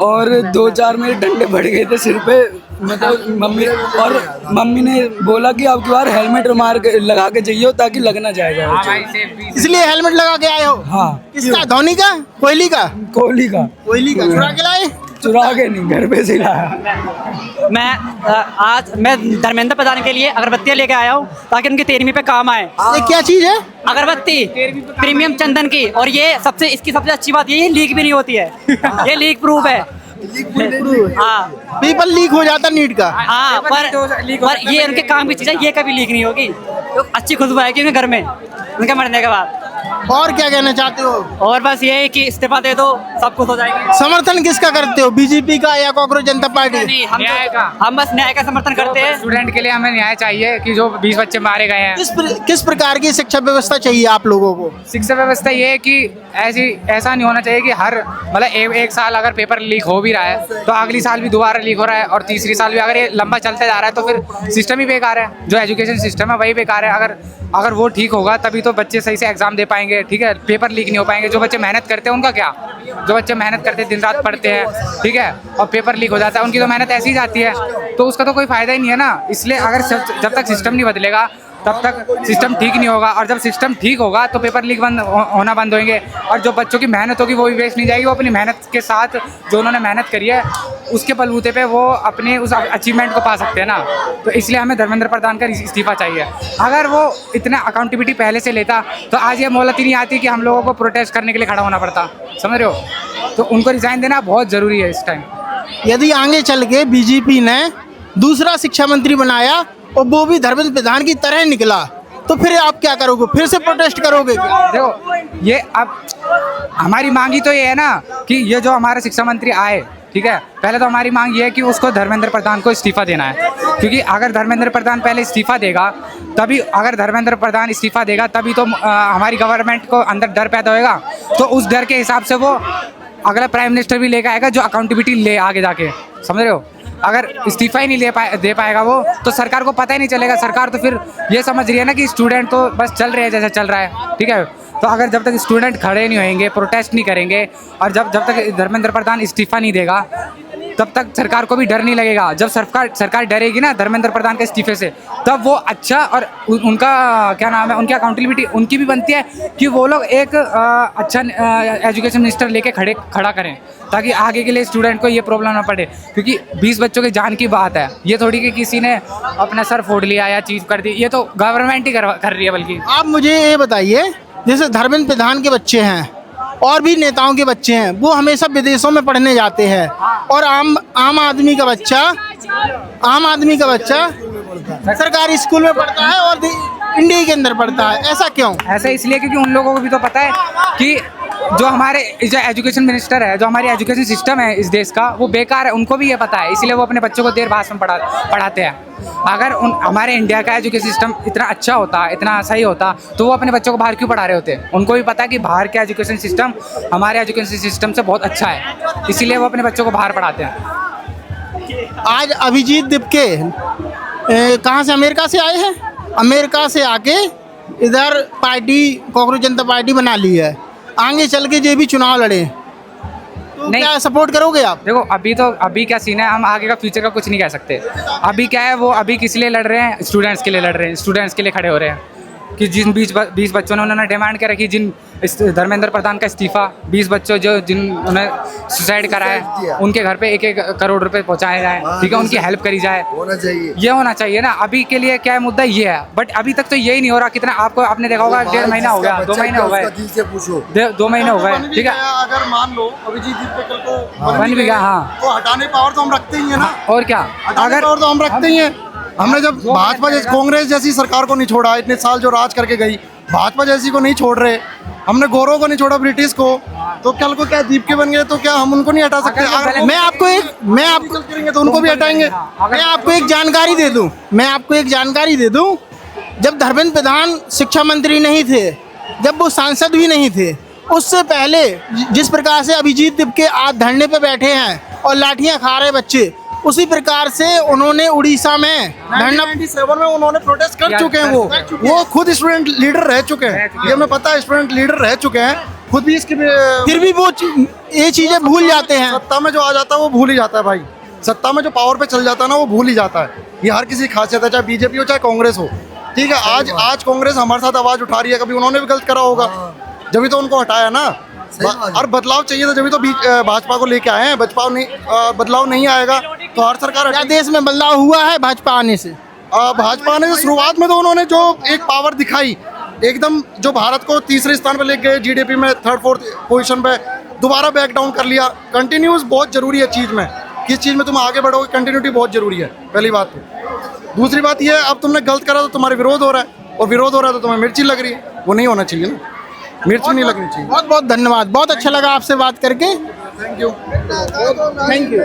और 2-4 मेरे डंडे बढ़ गए थे सिर पे। मतलब मम्मी ने बोला कि अब की बार हेलमेट मार के लगा के जाइए ताकि लग ना जाएगा। इसलिए हेलमेट लगा के आए हो? हाँ। किसका, धोनी का, कोहली का? कोहली का। कोहली का चुरा के लाए? चुरा के नहीं, घर पे से लाया। आज मैं धर्मेंद्र प्रधान के लिए अगरबत्तियाँ लेके आया हूँ ताकि उनकी 13वीं पे काम आए। ये क्या चीज है? अगरबत्ती प्रीमियम चंदन की, और ये इसकी सबसे अच्छी बात ये लीक भी नहीं होती है। ये लीक प्रूफ है। हाँ, पेपर लीक हो जाता नीट का। हाँ, पर ये उनके काम की चीज़ है, ये कभी लीक नहीं होगी। तो अच्छी खुशबू आएगी उनके घर में उनके मरने के बाद। और क्या कहना चाहते हो? और बस ये है कि इस्तीफा दे दो, सब कुछ हो जाएगा। समर्थन किसका करते हो, बीजेपी का या कांग्रेस जनता पार्टी? नहीं, हम बस न्याय का समर्थन करते हैं। स्टूडेंट के लिए हमें न्याय चाहिए कि जो 20 बच्चे मारे गए हैं। किस प्रकार की शिक्षा व्यवस्था चाहिए आप लोगों को? शिक्षा व्यवस्था ये है कि ऐसा नहीं होना चाहिए कि हर मतलब एक साल अगर पेपर लीक हो भी रहा है तो अगली साल भी दोबारा लीक हो रहा है, और तीसरी साल भी अगर ये लंबा चलता जा रहा है तो फिर सिस्टम ही बेकार है। जो एजुकेशन सिस्टम है वही बेकार है। अगर वो ठीक होगा तभी तो बच्चे सही से एग्जाम दे पाएंगे, ठीक है, पेपर लीक नहीं हो पाएंगे। जो बच्चे मेहनत करते हैं उनका क्या, जो बच्चे मेहनत करते हैं, दिन रात पढ़ते हैं, ठीक है, और पेपर लीक हो जाता है, उनकी तो मेहनत ऐसी ही जाती है, तो उसका तो कोई फायदा ही नहीं है ना। इसलिए अगर जब तक सिस्टम नहीं बदलेगा तब तक सिस्टम ठीक नहीं होगा, और जब सिस्टम ठीक होगा तो पेपर लीक होना बंद होंगे, और जो बच्चों की मेहनत होगी वो भी वेस्ट नहीं जाएगी। वो अपनी मेहनत के साथ जो उन्होंने मेहनत करी है उसके बलबूते पे वो अपने उस अचीवमेंट को पा सकते हैं ना। तो इसलिए हमें धर्मेंद्र प्रधान का इस्तीफा चाहिए। अगर वो इतना अकाउंटेबिलिटी पहले से लेता तो आज ये मोहलत ही नहीं आती कि हम लोगों को प्रोटेस्ट करने के लिए खड़ा होना पड़ता, समझ रहे हो। तो उनको रिजाइन देना बहुत ज़रूरी है इस टाइम। यदि आगे चल के बीजेपी ने दूसरा शिक्षा मंत्री बनाया और वो भी धर्मेंद्र प्रधान की तरह निकला तो फिर आप क्या करोगे? फिर से प्रोटेस्ट करोगे क्या? देखो, ये अब हमारी मांग ही तो ये है ना कि ये जो हमारे शिक्षा मंत्री आए, ठीक है, पहले तो हमारी मांग ये है कि उसको धर्मेंद्र प्रधान को इस्तीफा देना है, क्योंकि अगर धर्मेंद्र प्रधान पहले इस्तीफा देगा तभी तो हमारी गवर्नमेंट को अंदर डर पैदा होएगा। तो उस डर के हिसाब से वो अगला प्राइम मिनिस्टर भी लेकर आएगा जो अकाउंटेबिलिटी ले आगे जाके, समझ रहे हो। अगर इस्तीफा ही नहीं दे पाएगा वो तो सरकार को पता ही नहीं चलेगा। सरकार तो फिर ये समझ रही है ना कि स्टूडेंट तो बस चल रहे हैं जैसा चल रहा है, ठीक है। तो अगर जब तक स्टूडेंट खड़े नहीं होंगे, प्रोटेस्ट नहीं करेंगे, और जब तक धर्मेंद्र प्रधान इस्तीफा नहीं देगा तब तक सरकार को भी डर नहीं लगेगा। जब सरकार डरेगी ना धर्मेंद्र प्रधान के इस्तीफे से, तब वो अच्छा, और उनका क्या नाम है, उनकी अकाउंटेबिलिटी उनकी भी बनती है कि वो लोग एक अच्छा एजुकेशन मिनिस्टर लेके खड़ा करें ताकि आगे के लिए स्टूडेंट को ये प्रॉब्लम ना पड़े। क्योंकि 20 बच्चों की जान की बात है, ये थोड़ी कि किसी ने अपना सर फोड़ लिया या चीज़ कर दी, ये तो गवर्नमेंट ही कर रही है। बल्कि आप मुझे ये बताइए, जैसे धर्मेंद्र प्रधान के बच्चे हैं और भी नेताओं के बच्चे हैं, वो हमेशा विदेशों में पढ़ने जाते हैं, और आम आदमी का बच्चा सरकारी स्कूल में पढ़ता है और इंडिया के अंदर पढ़ता है। ऐसा क्यों? ऐसा इसलिए क्योंकि उन लोगों को भी तो पता है कि जो एजुकेशन मिनिस्टर है, जो हमारी एजुकेशन सिस्टम है इस देश का, वो बेकार है। उनको भी ये पता है, इसलिए वो अपने बच्चों को देर भाषण पढ़ाते हैं। अगर हमारे इंडिया का एजुकेशन सिस्टम इतना अच्छा होता, इतना सही होता, तो वो अपने बच्चों को बाहर क्यों पढ़ा रहे होते? उनको भी पता है कि बाहर का एजुकेशन सिस्टम हमारे एजुकेशन सिस्टम से बहुत अच्छा है, इसीलिए वो अपने बच्चों को बाहर पढ़ाते हैं। आज अभिजीत दीपके कहाँ से, अमेरिका से आए हैं। अमेरिका से आके इधर कांग्रेस जनता पार्टी बना ली है। आगे चल के जो भी चुनाव लड़े तो क्या सपोर्ट करोगे आप? देखो, अभी क्या सीन है, हम आगे का फ्यूचर का कुछ नहीं कह सकते। अभी क्या है, वो अभी किस लिए लड़ रहे हैं? स्टूडेंट्स के लिए लड़ रहे हैं, स्टूडेंट्स के लिए खड़े हो रहे हैं कि जिन 20 बच्चों ने उन्होंने डिमांड कर रखी, जिन धर्मेंद्र प्रधान का इस्तीफा, 20 बच्चों जिन्होंने सुसाइड करा है, उनके घर पे 1-1 करोड़ रुपए पहुंचाए जाए, ठीक है, उनकी हेल्प करी जाए, ये होना चाहिए ना। अभी के लिए क्या है, मुद्दा ये है, बट अभी तक तो यही नहीं हो रहा। कितना आपने देखा होगा, 1.5 महीना हो गया, 2 महीने हो गए, 2 महीने हो गए, ठीक है। अगर मान लो अभिजीत दीपके को बन भी गया, हाँ, तो हटाने पावर तो हम रखते ही है ना। और क्या, अगर पावर तो हम रखते ही हैं। हमने जब भाजपा जैसी कांग्रेस जैसी सरकार को नहीं छोड़ा, इतने साल जो राज करके गई, भाजपा जैसी को नहीं छोड़ रहे, हमने गौरव को नहीं छोड़ा, ब्रिटिश को, तो कल को क्या दीपके बन गए तो क्या हम उनको नहीं हटा सकते? अगर मैं आपको करेंगे तो उनको भी हटाएंगे। मैं आपको एक जानकारी दे दूं। जब धर्मेंद्र प्रधान शिक्षा मंत्री नहीं थे, जब वो सांसद भी नहीं थे, उससे पहले जिस प्रकार से अभिजीत दीपके आज धरने पे बैठे हैं और लाठियां खा रहे बच्चे, उसी प्रकार से उन्होंने उड़ीसा में 1997 में उन्होंने प्रोटेस्ट कर चुके हैं। वो खुद स्टूडेंट लीडर रह चुके हैं, ये हमें पता है, स्टूडेंट लीडर रह चुके हैं। खुद भी इसकी फिर भी वो ये चीजें भूल जाते हैं। सत्ता में जो आ जाता है वो भूल ही जाता है भाई। सत्ता में जो पावर पे चल जाता है ना वो भूल ही जाता है। ये हर किसी की खासियत है, चाहे बीजेपी हो चाहे कांग्रेस हो। ठीक है, आज कांग्रेस हमारे साथ आवाज उठा रही है, कभी उन्होंने भी गलत करा होगा, जब तो उनको हटाया ना। और बदलाव चाहिए था, जब तो भाजपा को लेके आए हैं। बदलाव नहीं आएगा तो हर सरकार क्या देश में बदलाव हुआ है भाजपा आने से? भाजपा ने शुरुआत में तो उन्होंने जो एक पावर दिखाई, एकदम जो भारत को तीसरे स्थान पे लेके गए, जीडीपी में 3rd-4th पोजीशन पे, दोबारा बैक डाउन कर लिया। कंटिन्यूस बहुत जरूरी है चीज़ में, किस चीज़ में तुम आगे बढ़ोगे, कंटिन्यूटी बहुत जरूरी है, पहली बात तो। दूसरी बात ये है, अब तुमने गलत करा तो तुम्हारे विरोध हो रहा है, और विरोध हो रहा है तो तुम्हें मिर्ची लग रही है, वो नहीं होना चाहिए ना, मिर्च भी नहीं लगनी चाहिए। बहुत बहुत धन्यवाद, बहुत अच्छा लगा आपसे बात करके। Thank you. Thank you.